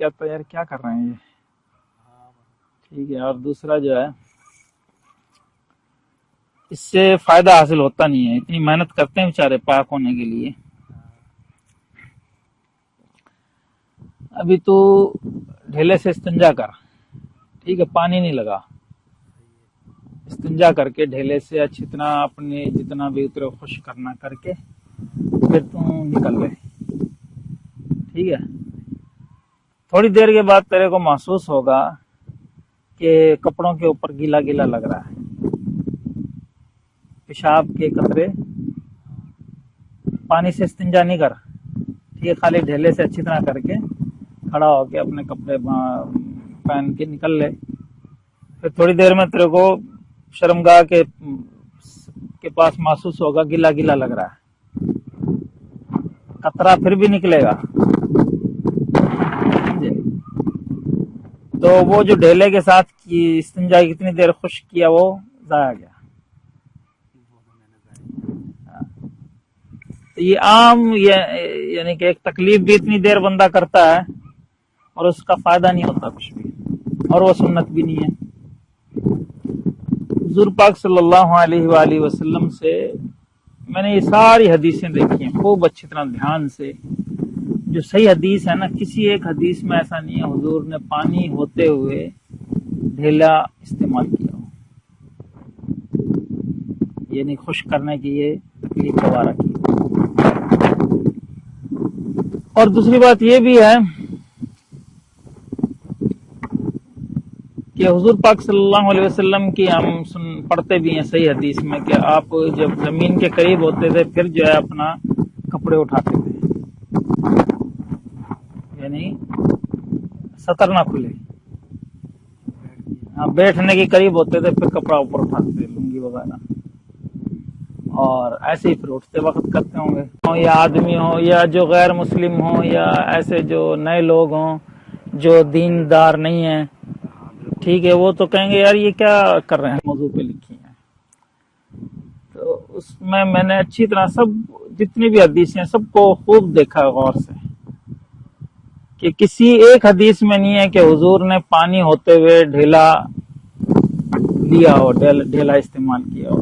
کہتا ہے یار کیا کر رہے ہیں یہ، ٹھیک ہے. اور دوسرا جو ہے اس سے فائدہ حاصل ہوتا نہیں ہے، اتنی محنت کرتے ہیں بیچارے پاک ہونے کے لیے. ابھی تو ڈھیلے سے استنجا کر، ٹھیک ہے، پانی نہیں لگا، استنجا کر کے ڈھیلے سے اچھی طرح اپنے جتنا بھی اترے خشک کرنا کر کے پھر تم نکل گئے، ٹھیک ہے. تھوڑی دیر کے بعد تیرے کو محسوس ہوگا کہ کپڑوں کے اوپر گیلا گیلا لگ رہا ہے، پیشاب کے قطرے. پانی سے استنجا نہیں کر، ٹھیک ہے، خالی ڈھیلے سے اچھی طرح کر کے کھڑا ہو کے اپنے کپڑے پہن کے نکل لے. پھر تھوڑی دیر میں تیرے کو شرمگاہ کے پاس محسوس ہوگا گیلا گیلا لگ رہا ہے، قطرہ پھر بھی نکلے گا. تو وہ جو ڈھیلے کے ساتھ کی استنجا کتنی دیر خشک کیا وہ ضائع گیا. تو یہ عام یعنی کہ ایک تکلیف بھی اتنی دیر بندہ کرتا ہے اور اس کا فائدہ نہیں ہوتا کچھ بھی، اور وہ سنت بھی نہیں ہے. حضور پاک صلی اللہ علیہ وآلہ وسلم سے میں نے یہ ساری حدیثیں دیکھی ہیں خوب اچھی طرح دھیان سے. جو صحیح حدیث ہے نا، کسی ایک حدیث میں ایسا نہیں ہے حضور نے پانی ہوتے ہوئے ڈھیلا استعمال کیا ہو، یعنی خشک کرنے کی یہ تکلیف دوبارہ کی. اور دوسری بات یہ بھی ہے کہ حضور پاک صلی اللہ علیہ وسلم کی ہم پڑھتے بھی ہیں صحیح حدیث میں کہ آپ جب زمین کے قریب ہوتے تھے پھر جو ہے اپنا کپڑے اٹھاتے تھے، یعنی سطر نہ کھلے. بیٹھنے کے قریب ہوتے تھے پھر کپڑا اوپر اٹھاتے تھے، لنگی وغیرہ. اور ایسے ہی پھر اٹھتے وقت کرتے ہوں گے، یا آدمی ہو یا جو غیر مسلم ہوں یا ایسے جو نئے لوگ ہوں جو دیندار نہیں ہیں، ٹھیک ہے، وہ تو کہیں گے یار یہ کیا کر رہے ہیں، موضوع پہ لکھی ہیں. تو اس میں نے اچھی طرح سب جتنی بھی حدیثیں سب کو خوب دیکھا غور سے کہ کسی ایک حدیث میں نہیں ہے کہ حضور نے پانی ہوتے ہوئے ڈھیلا لیا ہو، ڈھیلا استعمال کیا ہو.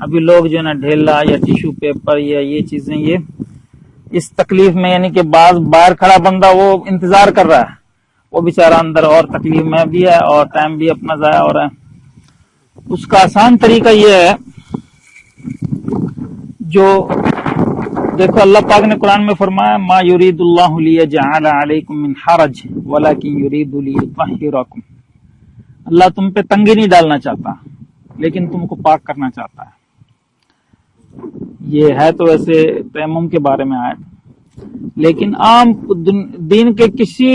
ابھی لوگ جو ہے نا ڈھیلا یا ٹیشو پیپر یا یہ چیزیں یہ اس تکلیف میں، یعنی کہ بعض باہر کھڑا بندہ وہ انتظار کر رہا ہے، وہ بیچارہ اندر اور تکلیف میں بھی ہے اور ٹائم بھی اپنا ضائع ہو رہا ہے. اس کا آسان طریقہ یہ ہے، جو دیکھو اللہ پاک نے قرآن میں فرمایا ما یرید اللہ لیجعل علیکم من حرج ولکن یرید لیطہرکم. اللہ تم پہ تنگی نہیں ڈالنا چاہتا لیکن تم کو پاک کرنا چاہتا ہے. یہ ہے تو ویسے تیمم کے بارے میں آئے، لیکن عام دین کے کسی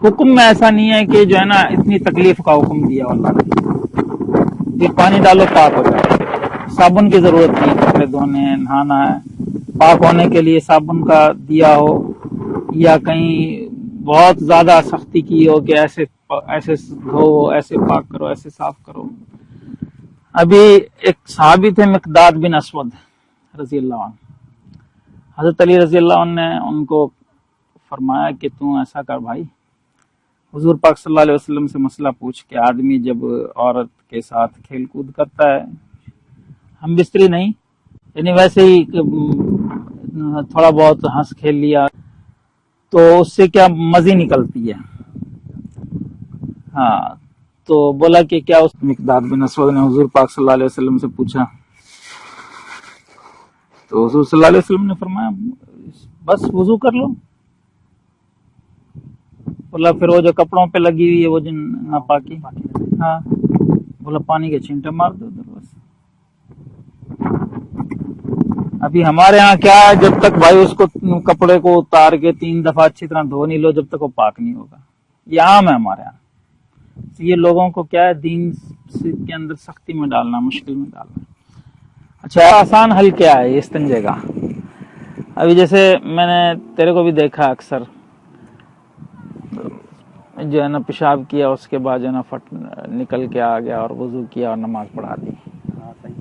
حکم میں ایسا نہیں ہے کہ جو ہے نا اتنی تکلیف کا حکم دیا اللہ نے کہ پانی ڈالو پاک ہو جائے. صابن کی ضرورت نہیں، کپڑے دھونے نہانا ہے، پاک ہونے کے لیے صابن کا دیا ہو یا کہیں بہت زیادہ سختی کی ہو کہ ایسے دھو، ایسے پاک کرو، ایسے صاف کرو. ابھی ایک صحابی تھے مقداد بن اسود رضی اللہ عنہ، حضرت علی رضی اللہ عنہ نے ان کو فرمایا کہ تم ایسا کر بھائی، حضور پاک صلی اللہ علیہ وسلم سے مسئلہ پوچھ کہ آدمی جب عورت کے ساتھ کھیل کود کرتا ہے، ہم بستری نہیں، یعنی ویسے ہی تھوڑا بہت ہنس کھیل لیا تو اس سے کیا مزی نکلتی ہے. ہاں، تو بولا کہ کیا اس مقداد بن اسود نے حضور پاک صلی اللہ علیہ وسلم سے پوچھا تو حضور صلی اللہ علیہ وسلم نے فرمایا بس وضو کر لو. بولا پھر وہ جو کپڑوں پہ لگی ہوئی ہے وہ جو ناپاکی، ہاں، بولا پانی کے چھینٹے مار دو ادھر بس. ابھی ہمارے ہاں کیا ہے، جب تک بھائی اس کو کپڑے کو اتار کے 3 دفعہ اچھی طرح دھو نہیں لو جب تک وہ پاک نہیں ہوگا. یہ عام ہے ہمارے ہاں. یہ لوگوں کو کیا ہے دین کے اندر سختی میں ڈالنا، مشکل میں ڈالنا. اچھا، آسان حل کیا ہے استنجے کا؟ ابھی جیسے میں نے تیرے کو بھی دیکھا اکثر جو ہے نا پیشاب کیا اس کے بعد جو ہے نا فٹ نکل کے آ گیا اور وضو کیا اور نماز پڑھا دی،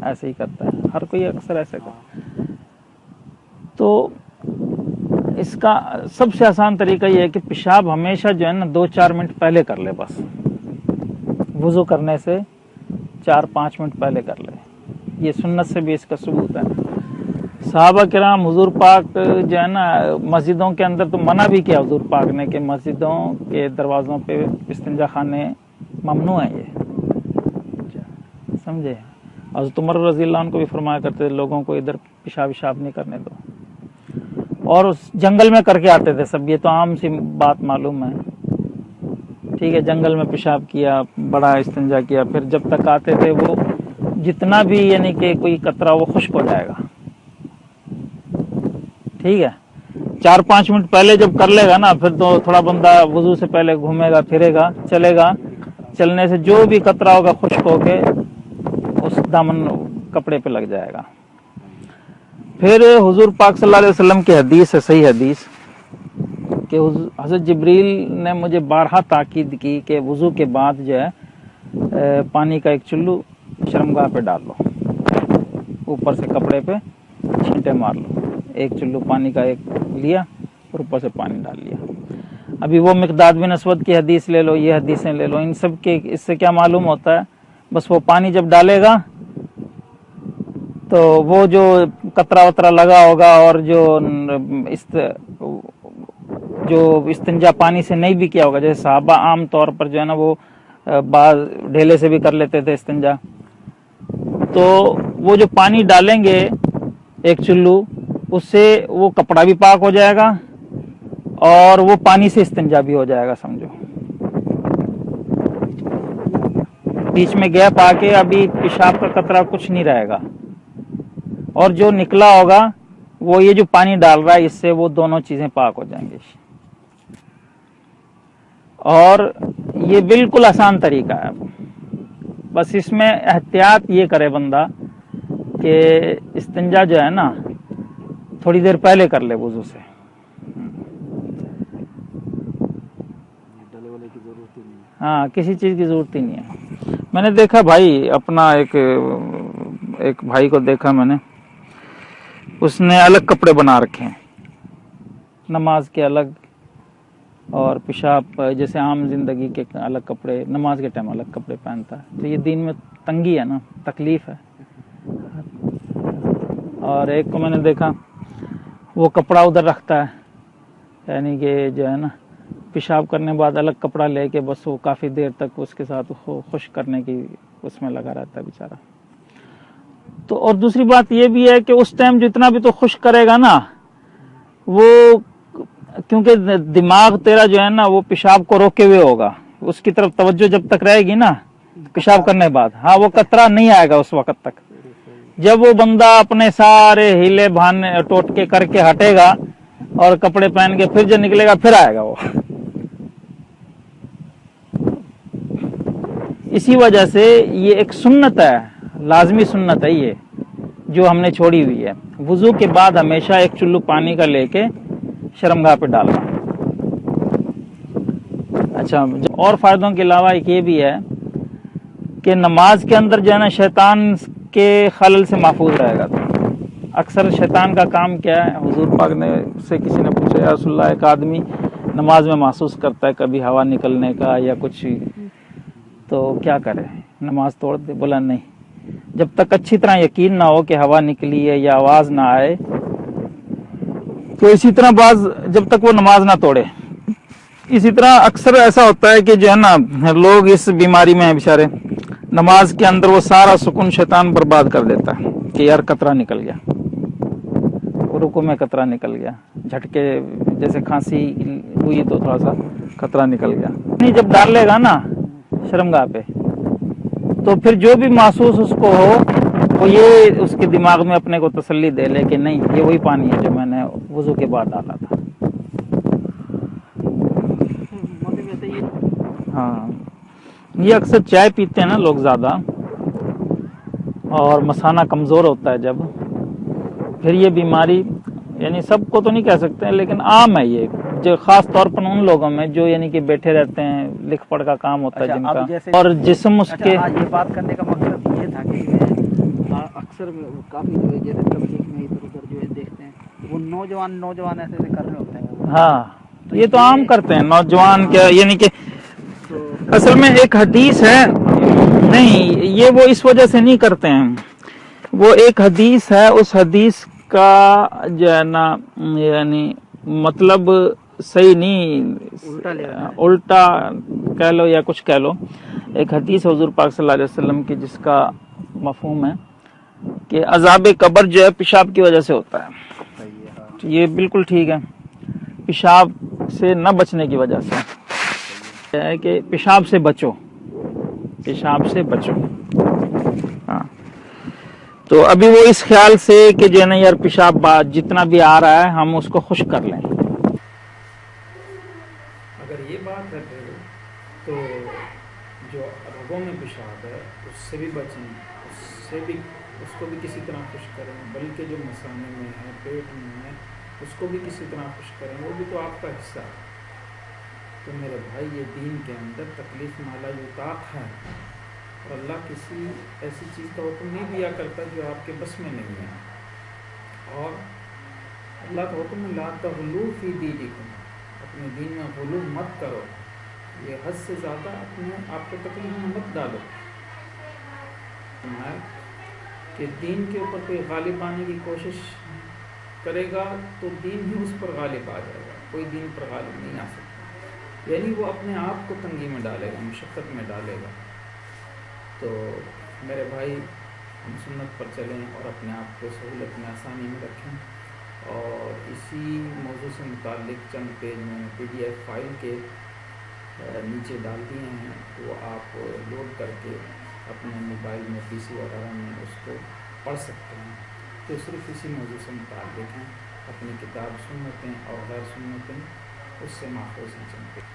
ایسے ہی کرتا ہے ہر کوئی، اکثر ایسے کرتا ہے. تو اس کا سب سے آسان طریقہ یہ ہے کہ پیشاب ہمیشہ جو ہے نا 2-4 منٹ پہلے کر لے، بس وضو کرنے سے 4-5 منٹ پہلے کر لے. یہ سنت سے بھی اس کا ثبوت ہے. صحابہ کرام حضور پاک جو ہے نا مسجدوں کے اندر تو منع بھی کیا حضور پاک نے کہ مسجدوں کے دروازوں پہ استنجا خانے ممنوع ہیں، یہ سمجھے. حضرت عمر رضی اللہ عنہ کو بھی فرمایا کرتے تھے لوگوں کو ادھر پیشاب نہیں کرنے دو، اور اس جنگل میں کر کے آتے تھے سب. یہ تو عام سی بات معلوم ہے، ٹھیک ہے. جنگل میں پیشاب کیا، بڑا استنجا کیا، پھر جب تک آتے تھے وہ جتنا بھی یعنی کہ کوئی قطرہ وہ خشک ہو جائے گا، ٹھیک ہے. 4-5 منٹ پہلے جب کر لے گا نا، پھر تو تھوڑا بندہ وضو سے پہلے گھومے گا، پھرے گا، چلے گا، چلنے سے جو بھی قطرہ ہوگا خشک ہو کے اس دامن کپڑے پہ لگ جائے گا. پھر حضور پاک صلی اللہ علیہ وسلم کی حدیث ہے، صحیح حدیث، کہ حضرت جبریل نے مجھے بارہا تاکید کی کہ وضو کے بعد جو ہے پانی کا ایک چلو شرمگاہ پہ ڈال لو، اوپر سے کپڑے پہ چھینٹے مار لو. ایک چلو پانی کا ایک لیا اور اوپر سے پانی ڈال لیا. ابھی وہ مقداد بن اسود کی حدیث لے لو، یہ حدیثیں لے لو، ان سب کے اس سے کیا معلوم ہوتا ہے؟ بس وہ پانی جب ڈالے گا تو وہ جو قطرہ وطرہ لگا ہوگا اور جو استنجا پانی سے نہیں بھی کیا ہوگا، جیسے صحابہ عام طور پر جو ہے نا وہ بعض ڈھیلے سے بھی کر لیتے تھے استنجا، تو وہ جو پانی ڈالیں گے ایک چلو، اس سے وہ کپڑا بھی پاک ہو جائے گا اور وہ پانی سے استنجا بھی ہو جائے گا. سمجھو بیچ میں گیپ آ کے ابھی پیشاب کا قطرہ کچھ نہیں رہے گا، اور جو نکلا ہوگا وہ یہ جو پانی ڈال رہا ہے اس سے وہ دونوں چیزیں پاک ہو جائیں گی. اور یہ بالکل آسان طریقہ ہے. بس اس میں احتیاط یہ کرے بندہ کہ استنجا جو ہے نا تھوڑی دیر پہلے کر لے وضو سے. ہاں، کسی چیز کی ضرورت ہی نہیں ہے. میں نے دیکھا بھائی، اپنا ایک بھائی کو دیکھا میں نے، اس نے الگ کپڑے بنا رکھے ہیں، نماز کے الگ اور پیشاب جیسے عام زندگی کے الگ کپڑے، نماز کے ٹائم الگ کپڑے پہنتا ہے. تو یہ دین میں تنگی ہے نا، تکلیف ہے. اور ایک کو میں نے دیکھا وہ کپڑا ادھر رکھتا ہے، یعنی کہ جو ہے نا پیشاب کرنے بعد الگ کپڑا لے کے بس وہ کافی دیر تک اس کے ساتھ خشک کرنے کی اس میں لگا رہتا ہے بیچارہ. تو اور دوسری بات یہ بھی ہے کہ اس ٹائم جتنا بھی تو خشک کرے گا نا، وہ کیونکہ دماغ تیرا جو ہے نا وہ پیشاب کو روکے ہوئے ہوگا، اس کی طرف توجہ جب تک رہے گی نا پیشاب کرنے بعد، ہاں وہ قطرہ نہیں آئے گا اس وقت تک. جب وہ بندہ اپنے سارے ہیلے بہانے ٹوٹکے کر کے ہٹے گا اور کپڑے پہن کے پھر جو نکلے گا پھر آئے گا وہ. اسی وجہ سے یہ ایک سنت ہے، لازمی سنت ہے یہ جو ہم نے چھوڑی ہوئی ہے. وضو کے بعد ہمیشہ ایک چلو پانی کا لے کے شرمگاہ پہ ڈالنا. اچھا، اور فائدوں کے علاوہ ایک یہ بھی ہے کہ نماز کے اندر جو ہے نا شیطان کے خلل سے محفوظ رہے گا. اکثر شیطان کا کام کیا ہے؟ حضور پاک نے سے کسی نے پوچھا یا رسول اللہ، ایک آدمی نماز میں محسوس کرتا ہے کبھی ہوا نکلنے کا یا کچھ، تو کیا کرے؟ نماز توڑ دے؟ بولا نہیں، جب تک اچھی طرح یقین نہ ہو کہ ہوا نکلی ہے یا آواز نہ آئے تو اسی طرح جب تک وہ نماز نہ توڑے. اسی طرح اکثر ایسا ہوتا ہے کہ جو ہے نا لوگ اس بیماری میں ہیں بیچارے، نماز کے اندر وہ سارا سکون شیطان برباد کر دیتا ہے کہ یار قطرہ نکل گیا، رکوع میں قطرہ نکل گیا، جھٹکے جیسے کھانسی ہوئی تو تھوڑا سا قطرہ نکل گیا. نہیں، جب ڈال لے گا نا شرمگاہ پہ تو پھر جو بھی محسوس اس کو ہو وہ یہ اس کے دماغ میں اپنے کو تسلی دے لے کہ نہیں، یہ وہی پانی ہے جو میں نے وضو کے بعد ڈالا تھا. ہاں، یہ اکثر چائے پیتے ہیں نا لوگ زیادہ، اور مثانہ کمزور ہوتا ہے جب، پھر یہ بیماری یعنی سب کو تو نہیں کہہ سکتے لیکن عام ہے یہ، جو خاص طور پر ان لوگوں میں جو یعنی کہ بیٹھے رہتے ہیں، لکھ پڑھ کا کام ہوتا ہے جن کا، اور جسم اس کے. یہ بات کرنے کا مقصد یہ تھا کہ اکثر کافی جو ہے جیسے تبلیغ میں ادھر ادھر جو ہے دیکھتے ہیں وہ نوجوان ایسے کر رہے ہوتے ہیں ہاں یہ تو عام کرتے ہیں نوجوان کیا، یعنی کہ تو اصل میں ایک حدیث ہے، نہیں یہ وہ اس وجہ سے نہیں کرتے ہیں، وہ ایک حدیث ہے، اس حدیث کا جو ہے نا یعنی مطلب صحیح نہیں، الٹا لے آنا ہے۔ الٹا کہہ لو یا کچھ کہہ لو، ایک حدیث حضور پاک صلی اللہ علیہ وسلم کی جس کا مفہوم ہے کہ عذاب قبر جو ہے پیشاب کی وجہ سے ہوتا ہے، صحیح ہے، ہاں یہ بالکل ٹھیک ہے، پیشاب سے نہ بچنے کی وجہ سے ہے کہ پیشاب سے بچو، پیشاب سے بچو، ہاں تو ابھی وہ اس خیال سے کہ جو ہے نا یار پیشاب جتنا بھی آ رہا ہے ہم اس کو خشک کر لیں۔ اگر یہ بات ہے پھر تو جو رگوں میں پیشاب ہے اس سے بھی بچیں، اس کو بھی کسی طرح خشک کریں، بلکہ جو مثانے میں ہے پیٹ میں ہے اس کو بھی کسی طرح خشک کریں، وہ بھی تو آپ کا حصہ ہے۔ تو میرے بھائی یہ دین کے اندر تکلیف مالا یطاق ہے، اور اللہ کسی ایسی چیز کا حکم نہیں دیا کرتا جو آپ کے بس میں نہیں ہے، اور اللہ کا حکم لا تغلو فی دینکم، اپنے دین میں غلو مت کرو، یہ حد سے زیادہ اپنے آپ کو تکلیف میں مت ڈالو۔ کہ دین کے اوپر کوئی غالب آنے کی کوشش کرے گا تو دین ہی اس پر غالب آ جائے گا، کوئی دین پر غالب نہیں آ سکتا، یعنی وہ اپنے آپ کو تنگی میں ڈالے گا، مشقت میں ڈالے گا۔ تو میرے بھائی ہم سنت پر چلیں اور اپنے آپ کو سہولت میں آسانی میں رکھیں، اور اسی موضوع سے متعلق چند پیج میں نے PDF فائل کے نیچے ڈال دیے ہیں، وہ آپ لوڈ کر کے اپنے موبائل میں PC وغیرہ میں اس کو پڑھ سکتے ہیں، تو صرف اسی موضوع سے متعلق ہیں، اپنی کتاب سنتیں اور غیر سنتیں اس سے ماخوذ ہیں چند پیج،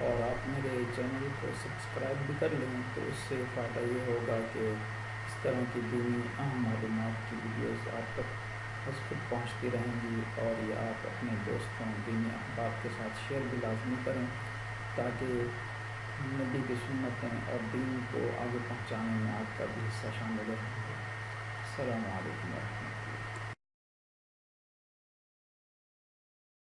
اور آپ میرے چینل کو سبسکرائب بھی کر لیں، تو اس سے فائدہ یہ ہوگا کہ اس طرح کی دینی اہم معلومات کی ویڈیوز آپ تک اس کو پہنچتی رہیں گی، اور یہ آپ اپنے دوستوں دینی احباب کے ساتھ شیئر بھی لازمی کریں، تاکہ نبی کی سنتیں اور دین کو آگے پہنچانے میں آپ کا بھی حصہ شامل ہے۔ السلام علیکم ورحمۃ اللہ۔